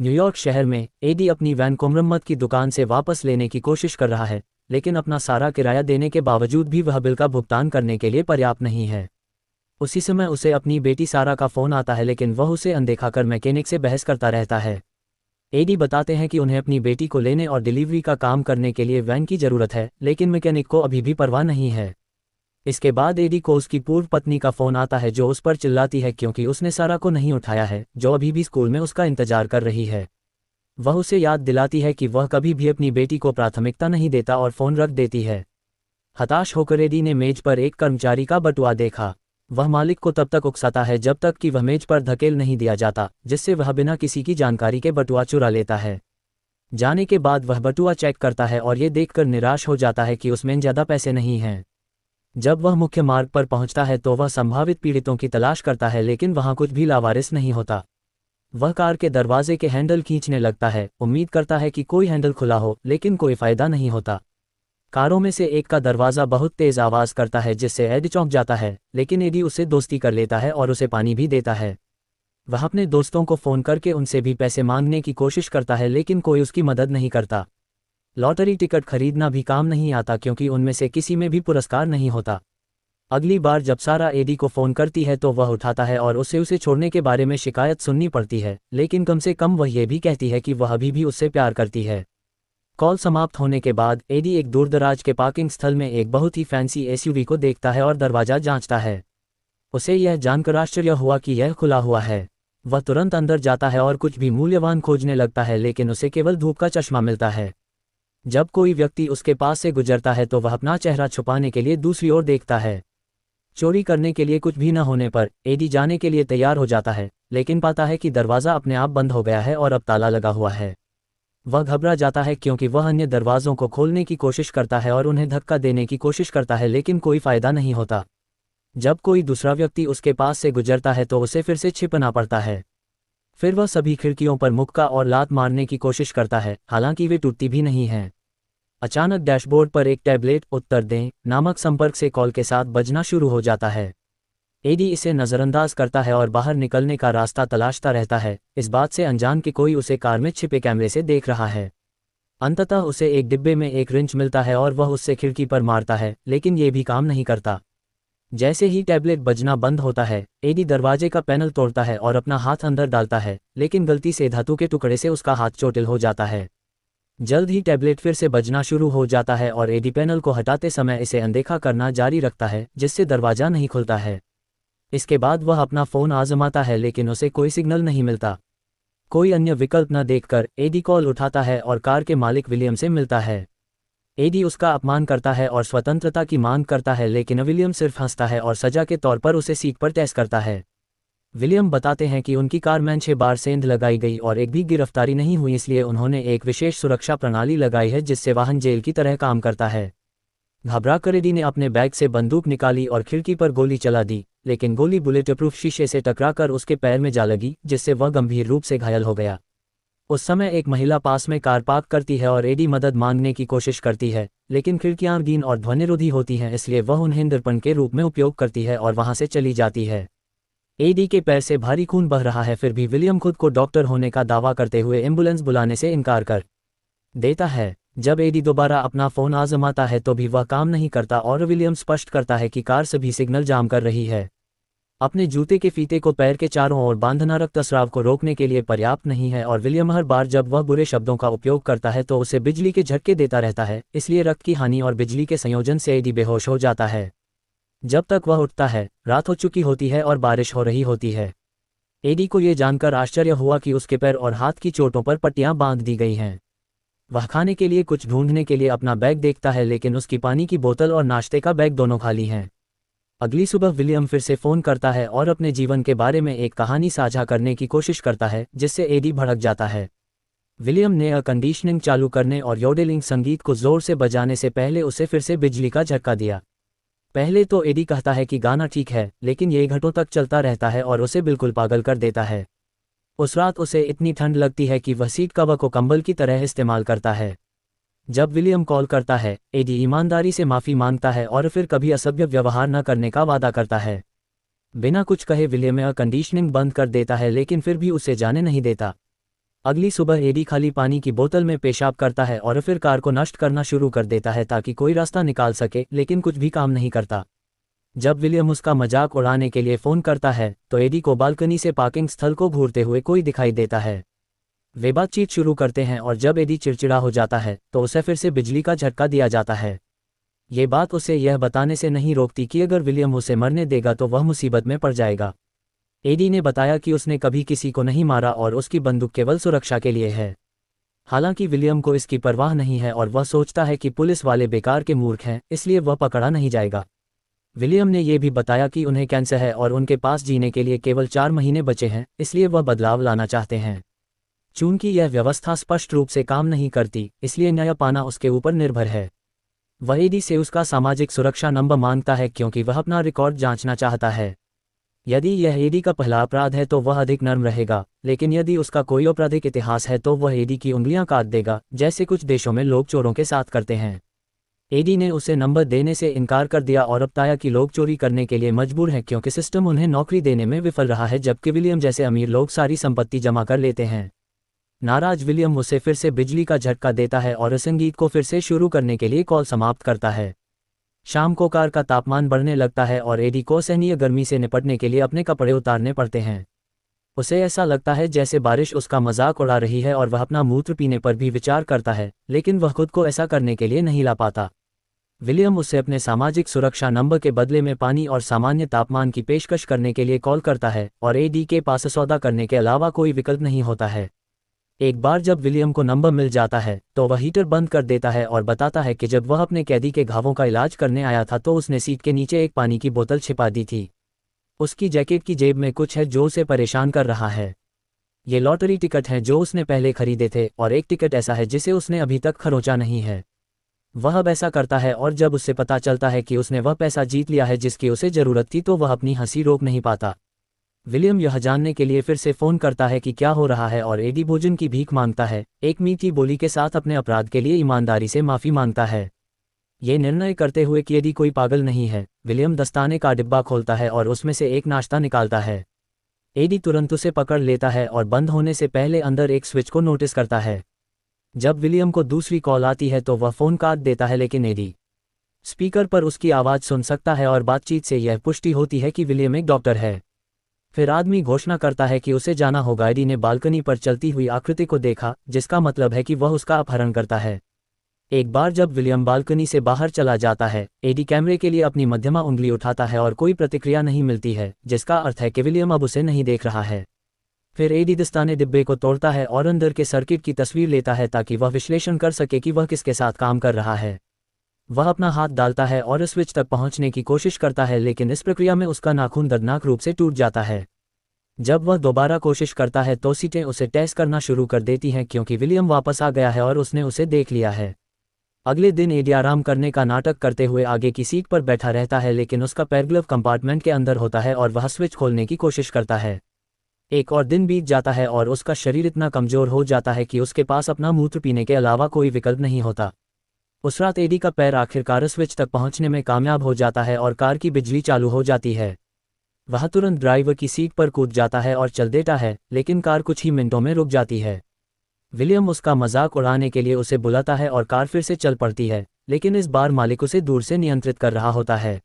New York शहर में AD अपनी वैन को मरम्मत की दुकान से वापस लेने की कोशिश कर रहा है, लेकिन अपना सारा किराया देने के बावजूद भी वह बिल का भुगतान करने के लिए पर्याप्त नहीं है। उसी समय उसे अपनी बेटी सारा का फ़ोन आता है, लेकिन वह उसे अनदेखा कर मैकेनिक से बहस करता रहता है। एडी बताते हैं कि उन्हें अपनी बेटी को लेने और डिलीवरी का काम करने के लिए वैन की ज़रूरत है, लेकिन मैकेनिक को अभी भी परवाह नहीं है। इसके बाद एडी को उसकी पूर्व पत्नी का फ़ोन आता है, जो उस पर चिल्लाती है क्योंकि उसने सारा को नहीं उठाया है, जो अभी भी स्कूल में उसका इंतजार कर रही है। वह उसे याद दिलाती है कि वह कभी भी अपनी बेटी को प्राथमिकता नहीं देता और फ़ोन रख देती है। हताश होकर एडी ने मेज पर एक कर्मचारी का बटुआ देखा। वह मालिक को तब तक उकसाता है जब तक कि वह मेज पर धकेल नहीं दिया जाता, जिससे वह बिना किसी की जानकारी के बटुआ चुरा लेता है। जाने के बाद वह बटुआ चेक करता है और ये देखकर निराश हो जाता है कि उसमें ज़्यादा पैसे नहीं हैं। जब वह मुख्य मार्ग पर पहुंचता है तो वह संभावित पीड़ितों की तलाश करता है, लेकिन वहां कुछ भी लावारिस नहीं होता। वह कार के दरवाजे के हैंडल खींचने लगता है, उम्मीद करता है कि कोई हैंडल खुला हो, लेकिन कोई फायदा नहीं होता। कारों में से एक का दरवाज़ा बहुत तेज़ आवाज़ करता है, जिससे एडी चौंक जाता है, लेकिन एडी उससे दोस्ती कर लेता है और उसे पानी भी देता है। वह अपने दोस्तों को फ़ोन करके उनसे भी पैसे मांगने की कोशिश करता है, लेकिन कोई उसकी मदद नहीं करता। लॉटरी टिकट खरीदना भी काम नहीं आता क्योंकि उनमें से किसी में भी पुरस्कार नहीं होता। अगली बार जब सारा एडी को फ़ोन करती है तो वह उठाता है और उसे छोड़ने के बारे में शिकायत सुननी पड़ती है, लेकिन कम से कम वह ये भी कहती है कि वह अभी भी उससे प्यार करती है। कॉल समाप्त होने के बाद एडी एक दूरदराज के पार्किंग स्थल में एक बहुत ही फैंसी एसयूवी को देखता है और दरवाज़ा जांचता है। उसे यह जानकर आश्चर्य हुआ कि यह खुला हुआ है। वह तुरंत अंदर जाता है और कुछ भी मूल्यवान खोजने लगता है, लेकिन उसे केवल धूप का चश्मा मिलता है। जब कोई व्यक्ति उसके पास से गुजरता है तो वह अपना चेहरा छुपाने के लिए दूसरी ओर देखता है। चोरी करने के लिए कुछ भी न होने पर एडी जाने के लिए तैयार हो जाता है, लेकिन पाता है कि दरवाज़ा अपने आप बंद हो गया है और अब ताला लगा हुआ है। वह घबरा जाता है क्योंकि वह अन्य दरवाज़ों को खोलने की कोशिश करता है और उन्हें धक्का देने की कोशिश करता है, लेकिन कोई फ़ायदा नहीं होता। जब कोई दूसरा व्यक्ति उसके पास से गुजरता है तो उसे फिर से छिपना पड़ता है। फिर वह सभी खिड़कियों पर मुक्का और लात मारने की कोशिश करता है, हालांकि वे टूटती भी नहीं हैं। अचानक डैशबोर्ड पर एक टैबलेट उत्तर दें नामक संपर्क से कॉल के साथ बजना शुरू हो जाता है। एडी इसे नज़रअंदाज करता है और बाहर निकलने का रास्ता तलाशता रहता है, इस बात से अनजान कि कोई उसे कार में छिपे कैमरे से देख रहा है। अंततः उसे एक डिब्बे में एक रिंच मिलता है और वह उससे खिड़की पर मारता है, लेकिन ये भी काम नहीं करता। जैसे ही टैबलेट बजना बंद होता है, एडी दरवाजे का पैनल तोड़ता है और अपना हाथ अंदर डालता है, लेकिन गलती से धातु के टुकड़े से उसका हाथ चोटिल हो जाता है। जल्द ही टैबलेट फिर से बजना शुरू हो जाता है और एडी पैनल को हटाते समय इसे अनदेखा करना जारी रखता है, जिससे दरवाज़ा नहीं खुलता है। इसके बाद वह अपना फ़ोन आजमाता है, लेकिन उसे कोई सिग्नल नहीं मिलता। कोई अन्य विकल्प न देखकर एडी कॉल उठाता है और कार के मालिक विलियम से मिलता है। एडी उसका अपमान करता है और स्वतंत्रता की मांग करता है, लेकिन विलियम सिर्फ हंसता है और सजा के तौर पर उसे सीट पर तैस करता है। विलियम बताते हैं कि उनकी कार में 6 बार सेंध लगाई गई और एक भी गिरफ्तारी नहीं हुई, इसलिए उन्होंने एक विशेष सुरक्षा प्रणाली लगाई है जिससे वाहन जेल की तरह काम करता है। घबराकर एडी ने अपने बैग से बंदूक निकाली और खिड़की पर गोली चला दी, लेकिन गोली बुलेटप्रूफ शीशे से टकराकर उसके पैर में जा लगी, जिससे वह गंभीर रूप से घायल हो गया। उस समय एक महिला पास में कार पार्क करती है और एडी मदद मांगने की कोशिश करती है, लेकिन खिड़कियां रंगीन और ध्वनिरोधी होती हैं, इसलिए वह उन्हें दर्पण के रूप में उपयोग करती है और वहां से चली जाती है। एडी के पैर से भारी खून बह रहा है, फिर भी विलियम खुद को डॉक्टर होने का दावा करते हुए एम्बुलेंस बुलाने से इनकार कर देता है। जब एडी दोबारा अपना फ़ोन आजमाता है तो भी वह काम नहीं करता और विलियम स्पष्ट करता है कि कार सभी सिग्नल जाम कर रही है। अपने जूते के फीते को पैर के चारों ओर बांधना रक्तस्राव को रोकने के लिए पर्याप्त नहीं है और विलियम हर बार जब वह बुरे शब्दों का उपयोग करता है तो उसे बिजली के झटके देता रहता है, इसलिए रक्त की हानि और बिजली के संयोजन से एडी बेहोश हो जाता है। जब तक वह उठता है, रात हो चुकी होती है और बारिश हो रही होती है। एडी को ये जानकर आश्चर्य हुआ कि उसके पैर और हाथ की चोटों पर पट्टियां बांध दी गई हैं। वह खाने के लिए कुछ ढूंढने के लिए अपना बैग देखता है, लेकिन उसकी पानी की बोतल और नाश्ते का बैग दोनों खाली हैं। अगली सुबह विलियम फिर से फ़ोन करता है और अपने जीवन के बारे में एक कहानी साझा करने की कोशिश करता है, जिससे एडी भड़क जाता है। विलियम ने एयर कंडीशनिंग चालू करने और योडेलिंग संगीत को ज़ोर से बजाने से पहले उसे फिर से बिजली का झटका दिया। पहले तो एडी कहता है कि गाना ठीक है, लेकिन ये घंटों तक चलता रहता है और उसे बिल्कुल पागल कर देता है। उस रात उसे इतनी ठंड लगती है कि वह सीट कवर को कंबल की तरह इस्तेमाल करता है। जब विलियम कॉल करता है, एडी ईमानदारी से माफ़ी मांगता है और फिर कभी असभ्य व्यवहार न करने का वादा करता है। बिना कुछ कहे विलियम एयर कंडीशनिंग बंद कर देता है, लेकिन फिर भी उसे जाने नहीं देता। अगली सुबह एडी खाली पानी की बोतल में पेशाब करता है और फिर कार को नष्ट करना शुरू कर देता है ताकि कोई रास्ता निकाल सके, लेकिन कुछ भी काम नहीं करता। जब विलियम उसका मजाक उड़ाने के लिए फ़ोन करता है तो एडी को बालकनी से पार्किंग स्थल को घूरते हुए कोई दिखाई देता है। वे बातचीत शुरू करते हैं और जब एडी चिड़चिड़ा हो जाता है तो उसे फिर से बिजली का झटका दिया जाता है। ये बात उसे यह बताने से नहीं रोकती कि अगर विलियम उसे मरने देगा तो वह मुसीबत में पड़ जाएगा। एडी ने बताया कि उसने कभी किसी को नहीं मारा और उसकी बंदूक केवल सुरक्षा के लिए है। हालांकि विलियम को इसकी परवाह नहीं है और वह सोचता है कि पुलिस वाले बेकार के मूर्ख हैं, इसलिए वह पकड़ा नहीं जाएगा। विलियम ने यह भी बताया कि उन्हें कैंसर है और उनके पास जीने के लिए केवल 4 महीने बचे हैं, इसलिए वह बदलाव लाना चाहते हैं। चूंकि यह व्यवस्था स्पष्ट रूप से काम नहीं करती, इसलिए न्याय पाना उसके ऊपर निर्भर है। वह एडी से उसका सामाजिक सुरक्षा नंबर मांगता है क्योंकि वह अपना रिकॉर्ड जांचना चाहता है। यदि यह एडी का पहला अपराध है तो वह अधिक नर्म रहेगा, लेकिन यदि उसका कोई आपराधिक इतिहास है तो वह एडी की उंगलियां काट देगा, जैसे कुछ देशों में लोग चोरों के साथ करते हैं। एडी ने उसे नंबर देने से इनकार कर दिया और बताया कि लोग चोरी करने के लिए मजबूर हैं क्योंकि सिस्टम उन्हें नौकरी देने में विफल रहा है, जबकि विलियम जैसे अमीर लोग सारी संपत्ति जमा कर लेते हैं। नाराज विलियम उसे फिर से बिजली का झटका देता है और संगीत को फिर से शुरू करने के लिए कॉल समाप्त करता है। शाम को कार का तापमान बढ़ने लगता है और एडी को असहनीय गर्मी से निपटने के लिए अपने कपड़े उतारने पड़ते हैं। उसे ऐसा लगता है जैसे बारिश उसका मजाक उड़ा रही है और वह अपना मूत्र पीने पर भी विचार करता है, लेकिन वह खुद को ऐसा करने के लिए नहीं ला पाता। विलियम उसे अपने सामाजिक सुरक्षा नंबर के बदले में पानी और सामान्य तापमान की पेशकश करने के लिए कॉल करता है और एडी के पास सौदा करने के अलावा कोई विकल्प नहीं होता है। एक बार जब विलियम को नंबर मिल जाता है तो वह हीटर बंद कर देता है और बताता है कि जब वह अपने कैदी के घावों का इलाज करने आया था तो उसने सीट के नीचे एक पानी की बोतल छिपा दी थी। उसकी जैकेट की जेब में कुछ है जो उसे परेशान कर रहा है। ये लॉटरी टिकट हैं जो उसने पहले खरीदे थे और एक टिकट ऐसा है जिसे उसने अभी तक खरोंचा नहीं है। वह अब ऐसा करता है और जब उसे पता चलता है कि उसने वह पैसा जीत लिया है जिसकी उसे ज़रूरत थी तो वह अपनी हंसी रोक नहीं पाता। विलियम यह जानने के लिए फिर से फ़ोन करता है कि क्या हो रहा है और एडी भोजन की भीख मांगता है, एक मीठी बोली के साथ अपने अपराध के लिए ईमानदारी से माफ़ी मांगता है। ये निर्णय करते हुए कि एडी कोई पागल नहीं है, विलियम दस्ताने का डिब्बा खोलता है और उसमें से एक नाश्ता निकालता है। एडी तुरंत उसे पकड़ लेता है और बंद होने से पहले अंदर एक स्विच को नोटिस करता है। जब विलियम को दूसरी कॉल आती है तो वह फ़ोन काट देता है, लेकिन एडी स्पीकर पर उसकी आवाज़ सुन सकता है और बातचीत से यह पुष्टि होती है कि विलियम एक डॉक्टर है। फिर आदमी घोषणा करता है कि उसे जाना होगा। एडी ने बालकनी पर चलती हुई आकृति को देखा, जिसका मतलब है कि वह उसका अपहरण करता है। एक बार जब विलियम बालकनी से बाहर चला जाता है, एडी कैमरे के लिए अपनी मध्यमा उंगली उठाता है और कोई प्रतिक्रिया नहीं मिलती है, जिसका अर्थ है कि विलियम अब उसे नहीं देख रहा है। फिर एडी दस्ताने डिब्बे को तोड़ता है और अंदर के सर्किट की तस्वीर लेता है ताकि वह विश्लेषण कर सके कि वह किसके साथ काम कर रहा है। वह अपना हाथ डालता है और स्विच तक पहुंचने की कोशिश करता है, लेकिन इस प्रक्रिया में उसका नाखून दर्दनाक रूप से टूट जाता है। जब वह दोबारा कोशिश करता है तो सीटें उसे टेस्ट करना शुरू कर देती हैं क्योंकि विलियम वापस आ गया है और उसने उसे देख लिया है। अगले दिन एडी आराम करने का नाटक करते हुए आगे की सीट पर बैठा रहता है, लेकिन उसका पैर ग्लव कंपार्टमेंट के अंदर होता है और वह स्विच खोलने की कोशिश करता है। एक और दिन बीत जाता है और उसका शरीर इतना कमज़ोर हो जाता है कि उसके पास अपना मूत्र पीने के अलावा कोई विकल्प नहीं होता। उस रात एडी का पैर आखिरकार स्विच तक पहुंचने में कामयाब हो जाता है और कार की बिजली चालू हो जाती है। वह तुरंत ड्राइवर की सीट पर कूद जाता है और चल देता है, लेकिन कार कुछ ही मिनटों में रुक जाती है। विलियम उसका मजाक उड़ाने के लिए उसे बुलाता है और कार फिर से चल पड़ती है, लेकिन इस बार मालिक उसे दूर से नियंत्रित कर रहा होता है।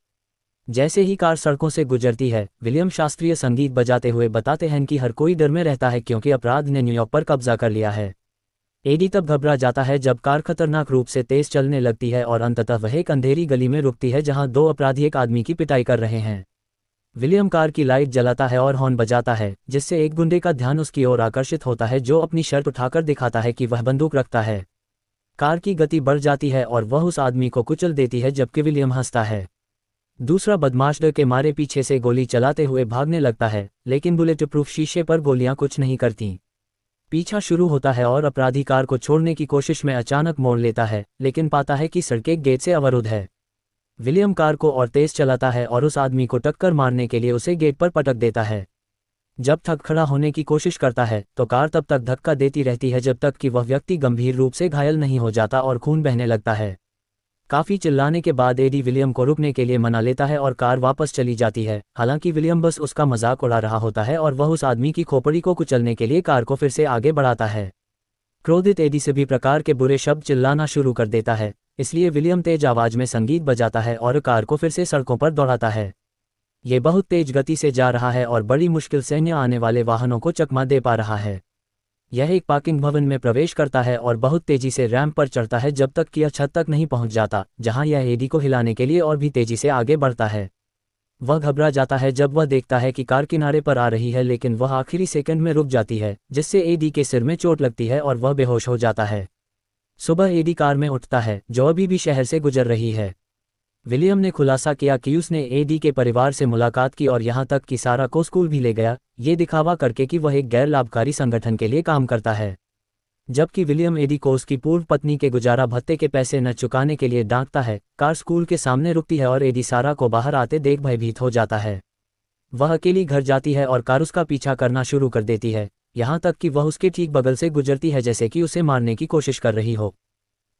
जैसे ही कार सड़कों से गुजरती है, विलियम शास्त्रीय संगीत बजाते हुए बताते हैं कि हर कोई डर में रहता है क्योंकि अपराध ने न्यूयॉर्क पर कब्जा कर लिया है। एडी तब घबरा जाता है जब कार खतरनाक रूप से तेज चलने लगती है और अंततः वह एक अंधेरी गली में रुकती है जहां 2 अपराधी एक आदमी की पिटाई कर रहे हैं। विलियम कार की लाइट जलाता है और हॉर्न बजाता है, जिससे एक गुंडे का ध्यान उसकी ओर आकर्षित होता है जो अपनी शर्ट उठाकर दिखाता है कि वह बंदूक रखता है। कार की गति बढ़ जाती है और वह उस आदमी को कुचल देती है जबकि विलियम हंसता है। दूसरा बदमाश डर के मारे पीछे से गोली चलाते हुए भागने लगता है, लेकिन बुलेट प्रूफ शीशे पर गोलियां कुछ नहीं करती। पीछा शुरू होता है और अपराधी कार को छोड़ने की कोशिश में अचानक मोड़ लेता है, लेकिन पाता है कि सड़क एक गेट से अवरुद्ध है। विलियम कार को और तेज चलाता है और उस आदमी को टक्कर मारने के लिए उसे गेट पर पटक देता है। जब थक खड़ा होने की कोशिश करता है तो कार तब तक धक्का देती रहती है जब तक कि वह व्यक्ति गंभीर रूप से घायल नहीं हो जाता और खून बहने लगता है। काफ़ी चिल्लाने के बाद एडी विलियम को रुकने के लिए मना लेता है और कार वापस चली जाती है। हालांकि विलियम बस उसका मजाक उड़ा रहा होता है और वह उस आदमी की खोपड़ी को कुचलने के लिए कार को फिर से आगे बढ़ाता है। क्रोधित एडी सभी प्रकार के बुरे शब्द चिल्लाना शुरू कर देता है, इसलिए विलियम तेज आवाज में संगीत बजाता है और कार को फिर से सड़कों पर दौड़ाता है। ये बहुत तेज गति से जा रहा है और बड़ी मुश्किल से अन्य आने वाले वाहनों को चकमा दे पा रहा है। यह एक पार्किंग भवन में प्रवेश करता है और बहुत तेजी से रैंप पर चढ़ता है जब तक कि यह छत तक नहीं पहुंच जाता, जहां यह एडी को हिलाने के लिए और भी तेजी से आगे बढ़ता है। वह घबरा जाता है जब वह देखता है कि कार किनारे पर आ रही है, लेकिन वह आखिरी सेकंड में रुक जाती है, जिससे एडी के सिर में चोट लगती है और वह बेहोश हो जाता है। सुबह एडी कार में उठता है जो अभी भी शहर से गुजर रही है। विलियम ने खुलासा किया कि उसने एडी के परिवार से मुलाकात की और यहाँ तक कि सारा को स्कूल भी ले गया, ये दिखावा करके कि वह एक गैर लाभकारी संगठन के लिए काम करता है। जबकि विलियम एडी को उसकी पूर्व पत्नी के गुजारा भत्ते के पैसे न चुकाने के लिए डांटता है। कार स्कूल के सामने रुकती है और एडी सारा को बाहर आते देख भयभीत हो जाता है। वह अकेली घर जाती है और कार उसका पीछा करना शुरू कर देती है, यहाँ तक कि वह उसके ठीक बगल से गुजरती है जैसे कि उसे मारने की कोशिश कर रही हो।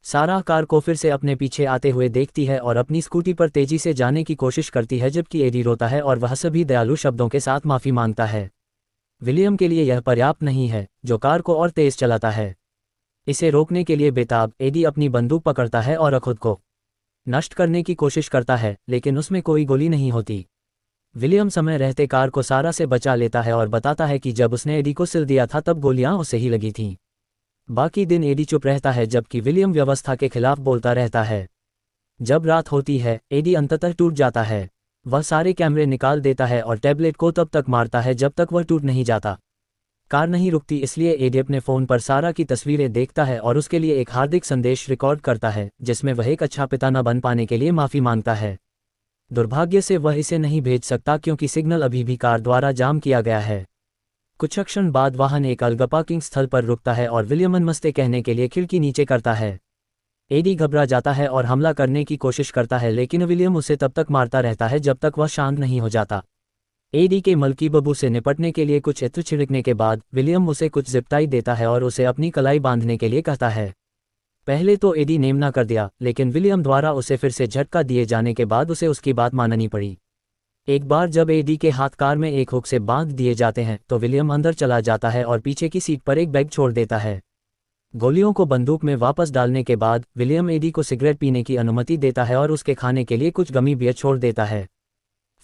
सारा कार को फिर से अपने पीछे आते हुए देखती है और अपनी स्कूटी पर तेजी से जाने की कोशिश करती है, जबकि एडी रोता है और वह सभी दयालु शब्दों के साथ माफ़ी मांगता है। विलियम के लिए यह पर्याप्त नहीं है, जो कार को और तेज चलाता है। इसे रोकने के लिए बेताब एडी अपनी बंदूक पकड़ता है और खुद को नष्ट करने की कोशिश करता है, लेकिन उसमें कोई गोली नहीं होती। विलियम समय रहते कार को सारा से बचा लेता है और बताता है कि जब उसने एडी को सिल दिया था तब गोलियां उसे ही लगी थीं। बाकी दिन एडी चुप रहता है जबकि विलियम व्यवस्था के खिलाफ बोलता रहता है। जब रात होती है, एडी अंततः टूट जाता है। वह सारे कैमरे निकाल देता है और टैबलेट को तब तक मारता है जब तक वह टूट नहीं जाता। कार नहीं रुकती, इसलिए एडी अपने फ़ोन पर सारा की तस्वीरें देखता है और उसके लिए एक हार्दिक संदेश रिकॉर्ड करता है, जिसमें वह एक अच्छा पिता न बन पाने के लिए माफ़ी मांगता है। दुर्भाग्य से वह इसे नहीं भेज सकता क्योंकि सिग्नल अभी भी कार द्वारा जाम किया गया है। कुछ क्षण बाद वाहन एक अलग पार्किंग स्थल पर रुकता है और विलियम नमस्ते कहने के लिए खिड़की नीचे करता है। एडी घबरा जाता है और हमला करने की कोशिश करता है, लेकिन विलियम उसे तब तक मारता रहता है जब तक वह शांत नहीं हो जाता। एडी के मलकी बबू से निपटने के लिए कुछ इत्र छिड़कने के बाद विलियम उसे कुछ जिप्टाई देता है और उसे अपनी कलाई बांधने के लिए कहता है। पहले तो एडी ने मना कर दिया, लेकिन विलियम द्वारा उसे फिर से झटका दिए जाने के बाद उसे उसकी बात माननी पड़ी। एक बार जब एडी के हाथ कार में एक हुक से बांध दिए जाते हैं तो विलियम अंदर चला जाता है और पीछे की सीट पर एक बैग छोड़ देता है। गोलियों को बंदूक में वापस डालने के बाद विलियम एडी को सिगरेट पीने की अनुमति देता है और उसके खाने के लिए कुछ गमी बियर छोड़ देता है।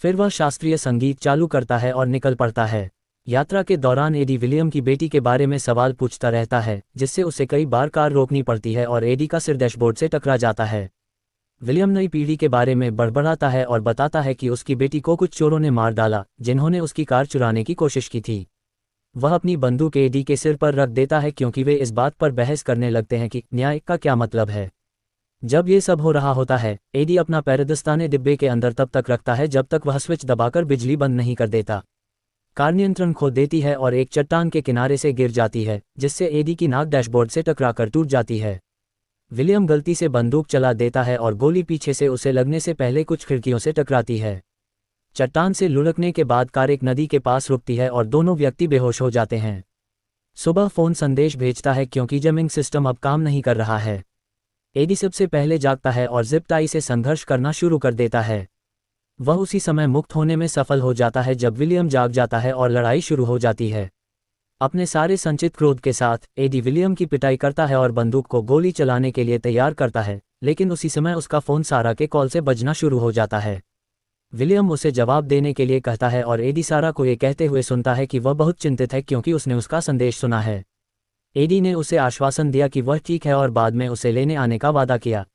फिर वह शास्त्रीय संगीत चालू करता है और निकल पड़ता है। यात्रा के दौरान एडी विलियम की बेटी के बारे में सवाल पूछता रहता है, जिससे उसे कई बार कार रोकनी पड़ती है और एडी का सिर डैशबोर्ड से टकरा जाता है। विलियम नई पीढ़ी के बारे में बड़बड़ाता है और बताता है कि उसकी बेटी को कुछ चोरों ने मार डाला जिन्होंने उसकी कार चुराने की कोशिश की थी। वह अपनी बंदूक एडी के सिर पर रख देता है क्योंकि वे इस बात पर बहस करने लगते हैं कि न्याय का क्या मतलब है। जब ये सब हो रहा होता है, एडी अपना पैर दस्ताने डिब्बे के अंदर तब तक रखता है जब तक वह स्विच दबाकर बिजली बंद नहीं कर देता। कार नियंत्रण खो देती है और एक चट्टान के किनारे से गिर जाती है, जिससे एडी की नाक डैशबोर्ड से टकराकर टूट जाती है। विलियम गलती से बंदूक चला देता है और गोली पीछे से उसे लगने से पहले कुछ खिड़कियों से टकराती है। चट्टान से लुढ़कने के बाद कार एक नदी के पास रुकती है और दोनों व्यक्ति बेहोश हो जाते हैं। सुबह फ़ोन संदेश भेजता है क्योंकि जमिंग सिस्टम अब काम नहीं कर रहा है। एडी सबसे पहले जागता है और जिप टाई से संघर्ष करना शुरू कर देता है। वह उसी समय मुक्त होने में सफल हो जाता है जब विलियम जाग जाता है और लड़ाई शुरू हो जाती है। अपने सारे संचित क्रोध के साथ एडी विलियम की पिटाई करता है और बंदूक को गोली चलाने के लिए तैयार करता है, लेकिन उसी समय उसका फ़ोन सारा के कॉल से बजना शुरू हो जाता है। विलियम उसे जवाब देने के लिए कहता है और एडी सारा को ये कहते हुए सुनता है कि वह बहुत चिंतित है क्योंकि उसने उसका संदेश सुना है। एडी ने उसे आश्वासन दिया कि वह ठीक है और बाद में उसे लेने आने का वादा किया।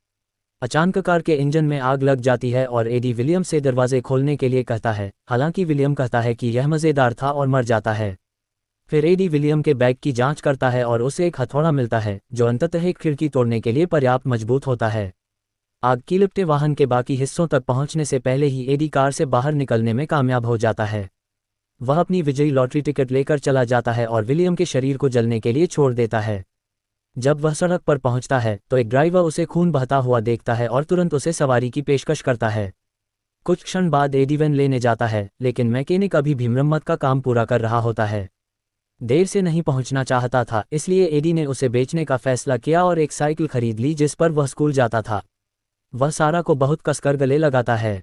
अचानक कार के इंजन में आग लग जाती है और एडी विलियम से दरवाजे खोलने के लिए कहता है, हालांकि विलियम कहता है कि यह मज़ेदार था और मर जाता है। फिर एडी विलियम के बैग की जांच करता है और उसे एक हथौड़ा मिलता है जो अंततः एक खिड़की तोड़ने के लिए पर्याप्त मजबूत होता है। आग की लिपटे वाहन के बाकी हिस्सों तक पहुंचने से पहले ही एडी कार से बाहर निकलने में कामयाब हो जाता है। वह अपनी विजयी लॉटरी टिकट लेकर चला जाता है और विलियम के शरीर को जलने के लिए छोड़ देता है। जब वह सड़क पर पहुंचता है तो एक ड्राइवर उसे खून बहता हुआ देखता है और तुरंत उसे सवारी की पेशकश करता है। कुछ क्षण बाद एडी वैन लेने जाता है, लेकिन मैकेनिक अभी भी मरम्मत का काम पूरा कर रहा होता है। देर से नहीं पहुंचना चाहता था, इसलिए एडी ने उसे बेचने का फैसला किया और एक साइकिल खरीद ली जिस पर वह स्कूल जाता था। वह सारा को बहुत कसकर गले लगाता है।